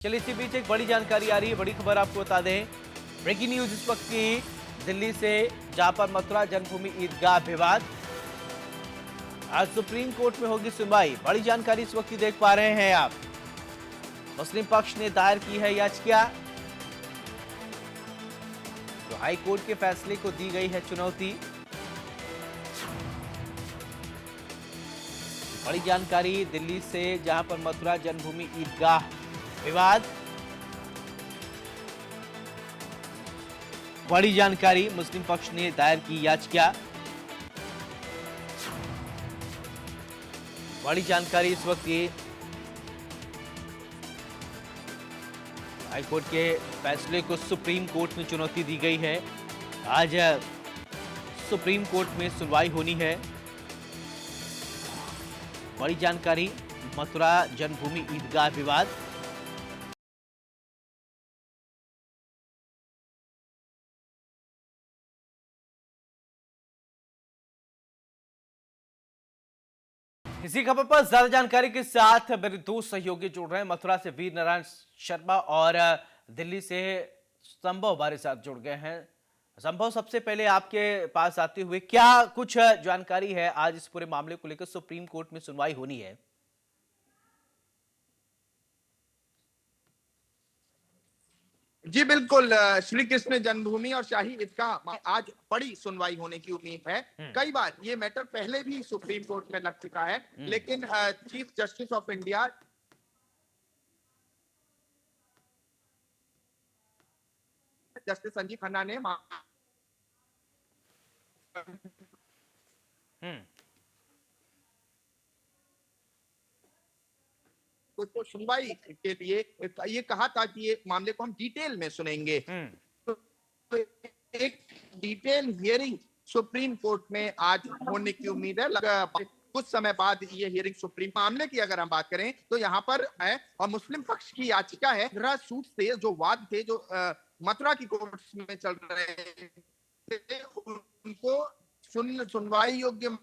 चलिए इसी बीच एक बड़ी जानकारी आ रही है, बड़ी खबर आपको बता दें। ब्रेकिंग न्यूज इस वक्त की दिल्ली से, जहां पर मथुरा जन्मभूमि ईदगाह विवाद, आज सुप्रीम कोर्ट में होगी सुनवाई। बड़ी जानकारी इस वक्त की देख पा रहे हैं आप। मुस्लिम पक्ष ने दायर की है याचिका, तो हाई कोर्ट के फैसले को दी गई है चुनौती। बड़ी जानकारी दिल्ली से, जहां पर मथुरा जन्मभूमि ईदगाह विवाद, बड़ी जानकारी, मुस्लिम पक्ष ने दायर की याचिका। बड़ी जानकारी इस वक्त ये हाईकोर्ट के फैसले को सुप्रीम कोर्ट में चुनौती दी गई है। आज सुप्रीम कोर्ट में सुनवाई होनी है। बड़ी जानकारी, मथुरा जन्मभूमि ईदगाह विवाद। इसी खबर पर ज्यादा जानकारी के साथ मेरे दो सहयोगी जुड़ रहे हैं। मथुरा से वीर नारायण शर्मा और दिल्ली से संभव हमारे साथ जुड़ गए हैं। संभव, सबसे पहले आपके पास आते हुए, क्या कुछ जानकारी है? आज इस पूरे मामले को लेकर सुप्रीम कोर्ट में सुनवाई होनी है। जी बिल्कुल, श्री कृष्ण जन्मभूमि और शाही ईदगाह आज बड़ी सुनवाई होने की उम्मीद है। कई बार ये मैटर पहले भी सुप्रीम कोर्ट में लग चुका है, लेकिन chief justice of India justice Sanjeev Khanna ने तो सुनवाई के लिए ये कहा था कि ये मामले को हम डिटेल में सुनेंगे। तो एक डिटेल हियरिंग सुप्रीम कोर्ट में आज होने की उम्मीद है। कुछ समय बाद ये हियरिंग सुप्रीम मामले की अगर हम बात करें तो यहाँ पर है, और मुस्लिम पक्ष की याचिका है। सूट से जो वाद थे, जो मथुरा की कोर्ट में चल रहे थे, उनको सुनवाई योग्य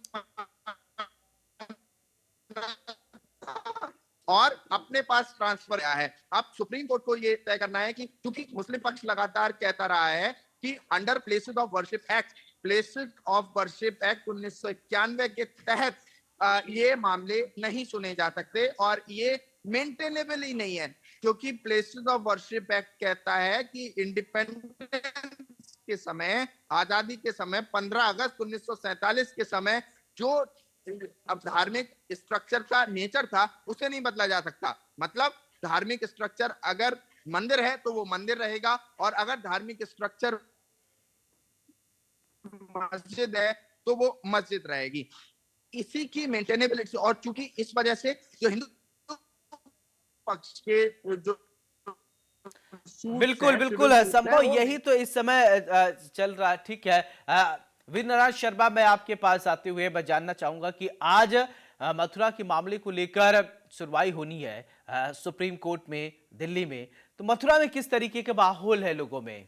और अपने पास ट्रांसफर आया है। अब सुप्रीम कोर्ट को यह तय करना है कि क्योंकि मुस्लिम पक्ष लगातार कहता रहा है कि under places of worship act, places of worship act 1991 के तहत ये मामले नहीं सुने जा सकते, और ये मेंटेनेबल ही नहीं है, क्योंकि प्लेसेस ऑफ वर्शिप एक्ट कहता है कि इंडिपेंडेंस के समय, आजादी के समय, 15 अगस्त 1947 के समय जो अब धार्मिक स्ट्रक्चर का नेचर था उसे नहीं बदला जा सकता। मतलब धार्मिक स्ट्रक्चर अगर मंदिर है तो वो मंदिर रहेगा, और अगर धार्मिक स्ट्रक्चर मस्जिद है तो वो मस्जिद रहेगी। इसी की मेंटेनेबिलिटी, और चूंकि इस वजह से जो हिंदू पक्ष के जो बिल्कुल बिल्कुल संभव, यही तो इस समय चल रहा है। ठीक है, वीर नारायण शर्मा, मैं आपके पास आते हुए मैं जानना चाहूंगा कि आज मथुरा के मामले को लेकर सुनवाई होनी है सुप्रीम कोर्ट में दिल्ली में, तो मथुरा में किस तरीके का माहौल है लोगों में?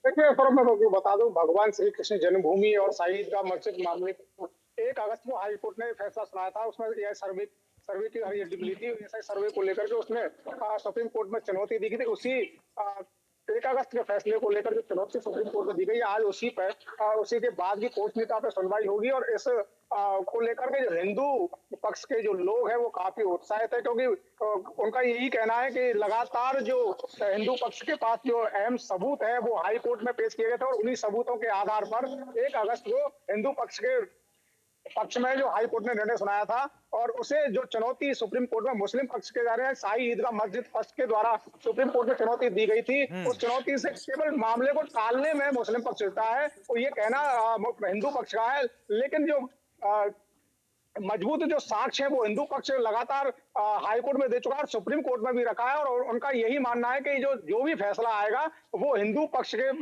देखिए, मैं बता दूं, भगवान श्री कृष्ण जन्मभूमि और शाही ईदगाह मस्जिद मामले को 1 अगस्त को हाई कोर्ट ने फैसला सुनाया था। उसमें यह सर्वे की एलिजिबिलिटी, ऐसे सर्वे को लेकर के उसने सुप्रीम कोर्ट में चुनौती दी थी। उसी 1 अगस्त के फैसले को लेकर जो चुनौती सुप्रीम कोर्ट में दी गई, आज उसी के बाद की कोर्ट पे सुनवाई होगी। और इस को लेकर के जो हिंदू पक्ष के जो लोग हैं वो काफी उत्साहित है, क्योंकि उनका यही कहना है कि लगातार जो हिंदू पक्ष के पास जो अहम सबूत है वो हाई कोर्ट में पेश किए गए थे, और उन्हीं सबूतों के आधार पर 1 अगस्त को हिंदू पक्ष में जो हाई कोर्ट ने निर्णय सुनाया था, और उसे जो चुनौती सुप्रीम कोर्ट में मुस्लिम पक्ष के जा रहे हैं, शाही ईदगाह मस्जिद पक्ष के द्वारा सुप्रीम कोर्ट में चुनौती दी गई थी, उस चुनौती से केवल मामले को टालने में मुस्लिम पक्ष होता है, और ये कहना हिंदू पक्ष का है। लेकिन जो मजबूत जो साक्ष्य है वो हिंदू पक्ष लगातार हाई कोर्ट में दे चुका है और सुप्रीम कोर्ट में भी रखा है, और उनका यही मानना है कि जो भी फैसला आएगा वो हिंदू पक्ष के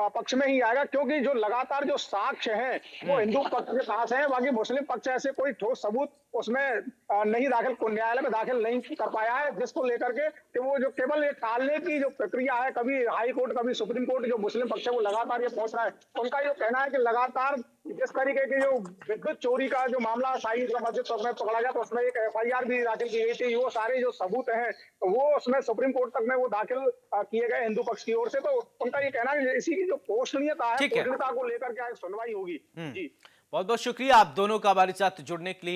पक्ष में ही आएगा, क्योंकि जो लगातार जो साक्ष्य हैं वो हिंदू पक्ष के पास है। बाकी मुस्लिम पक्ष ऐसे कोई ठोस सबूत उसमें नहीं न्यायालय में दाखिल नहीं कर पाया है, जिसको लेकर के कि वो जो केवल ये टालने की जो प्रक्रिया है, कभी हाई कोर्ट कभी सुप्रीम कोर्ट, जो मुस्लिम पक्ष है वो लगातार ये पहुंच रहा है। उनका ये कहना है कि लगातार जिस तरीके की जो विद्युत चोरी का जो मामला शाही मस्जिद में पकड़ा गया, तो उसमें एक FIR भी दाखिल की गई थी, वो सारे जो सबूत हैं वो उसमें सुप्रीम कोर्ट तक में वो दाखिल किए गए हिंदू पक्ष की ओर से। तो उनका ये कहना है कि इसी की जो पोषणीयता है, ठीक है। पोषणीयता को लेकर के आज सुनवाई होगी। जी बहुत बहुत शुक्रिया आप दोनों का हमारे साथ जुड़ने के लिए।